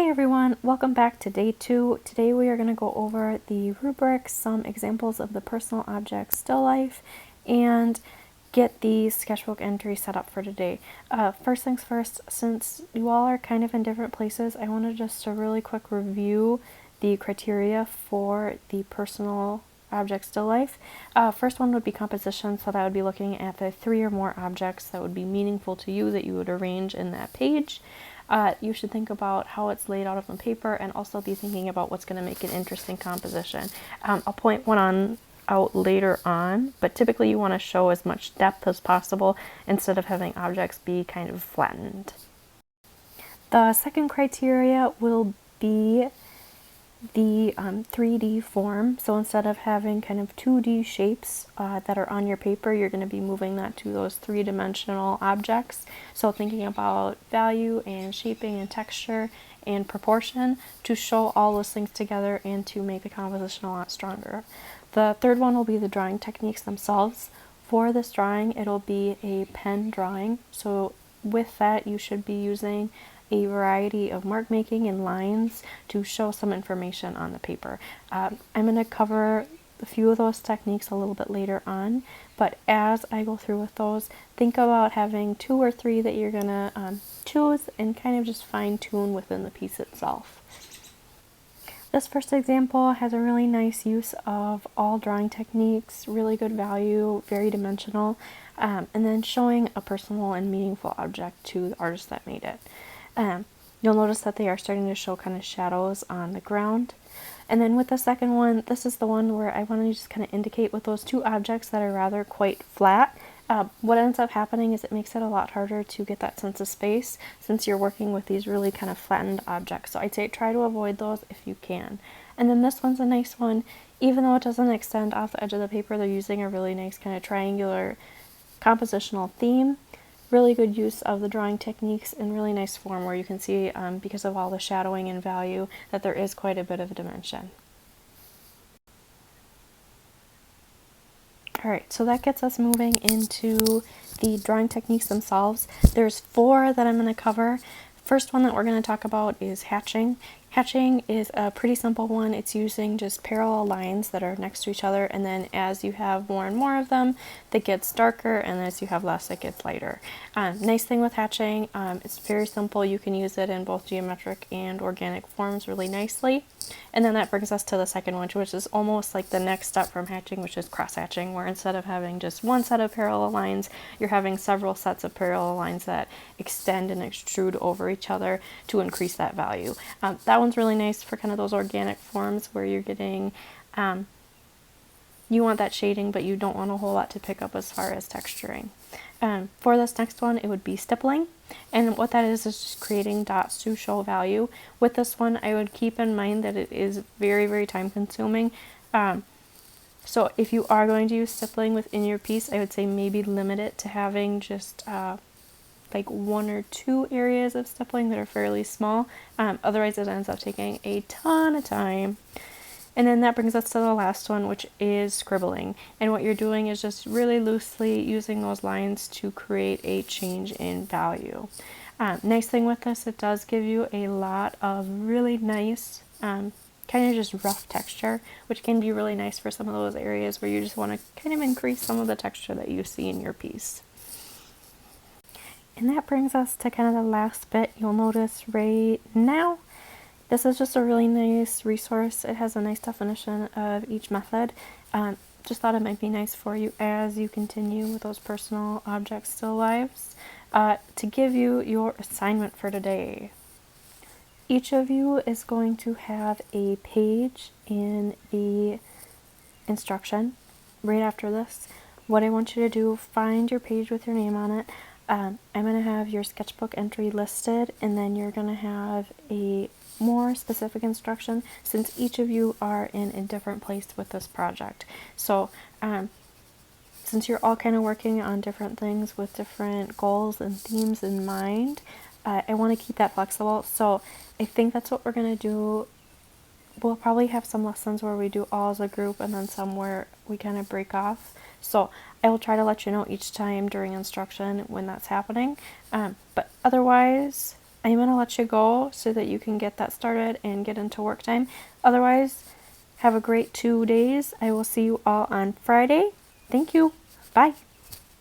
Hey everyone, welcome back to day 2. Today we are going to go over the rubric, some examples of the personal object still life, and get the sketchbook entry set up for today. First things first, since you all are kind of in different places, I wanted just to really quick review the criteria for the personal object still life. First one would be composition, so that would be looking at the 3 or more objects that would be meaningful to you that you would arrange in that page. You should think about how it's laid out on paper and also be thinking about what's going to make an interesting composition. I'll point one out later on, but typically you want to show as much depth as possible instead of having objects be kind of flattened. The second criteria will be the 3D form. So instead of having kind of 2D shapes that are on your paper, you're going to be moving that to those 3-dimensional objects. So thinking about value and shaping and texture and proportion to show all those things together and to make the composition a lot stronger. The third one will be the drawing techniques themselves. For this drawing, it'll be a pen drawing. So with that, you should be using a variety of mark making and lines to show some information on the paper. I'm going to cover a few of those techniques a little bit later on, but as I go through with those, think about having 2 or 3 that you're going to choose and kind of just fine tune within the piece itself. This first example has a really nice use of all drawing techniques, really good value, very dimensional, and then showing a personal and meaningful object to the artist that made it. You'll notice that they are starting to show kind of shadows on the ground. And then with the second one, this is the one where I want to just kind of indicate with those 2 objects that are rather quite flat. What ends up happening is it makes it a lot harder to get that sense of space since you're working with these really kind of flattened objects. So I'd say try to avoid those if you can. And then this one's a nice one. Even though it doesn't extend off the edge of the paper, they're using a really nice kind of triangular compositional theme. Really good use of the drawing techniques in really nice form where you can see, because of all the shadowing and value, that there is quite a bit of a dimension. Alright, so that gets us moving into the drawing techniques themselves. There's 4 that I'm going to cover. First one that we're going to talk about is hatching. Hatching is a pretty simple one. It's using just parallel lines that are next to each other, and then as you have more and more of them, that gets darker, and as you have less, it gets lighter. Nice thing with hatching, it's very simple. You can use it in both geometric and organic forms really nicely. And then that brings us to the second one, which is almost like the next step from hatching, which is cross-hatching, where instead of having just one set of parallel lines, you're having several sets of parallel lines that extend and extrude over each other to increase that value. That one's really nice for kind of those organic forms where you're getting, you want that shading, but you don't want a whole lot to pick up as far as texturing. For this next one, it would be stippling. And what that is just creating dots to show value. With this one, I would keep in mind that it is very, very time consuming. So if you are going to use stippling within your piece, I would say maybe limit it to having just like 1 or 2 areas of stippling that are fairly small. Otherwise, it ends up taking a ton of time. And then that brings us to the last one, which is scribbling. And what you're doing is just really loosely using those lines to create a change in value. Nice thing with this, it does give you a lot of really nice, kind of just rough texture, which can be really nice for some of those areas where you just want to kind of increase some of the texture that you see in your piece. And that brings us to kind of the last bit. You'll notice right now, this is just a really nice resource. It has a nice definition of each method. Just thought it might be nice for you as you continue with those personal object still lives to give you your assignment for today. Each of you is going to have a page in the instruction right after this. What I want you to do, find your page with your name on it. I'm going to have your sketchbook entry listed, and then you're going to have a more specific instruction since each of you are in a different place with this project. So since you're all kind of working on different things with different goals and themes in mind, I want to keep that flexible. So I think that's what we're going to do. We'll probably have some lessons where we do all as a group and then some where we kind of break off. So I will try to let you know each time during instruction when that's happening. But otherwise, I'm going to let you go so that you can get that started and get into work time. Otherwise, have a great 2 days. I will see you all on Friday. Thank you. Bye.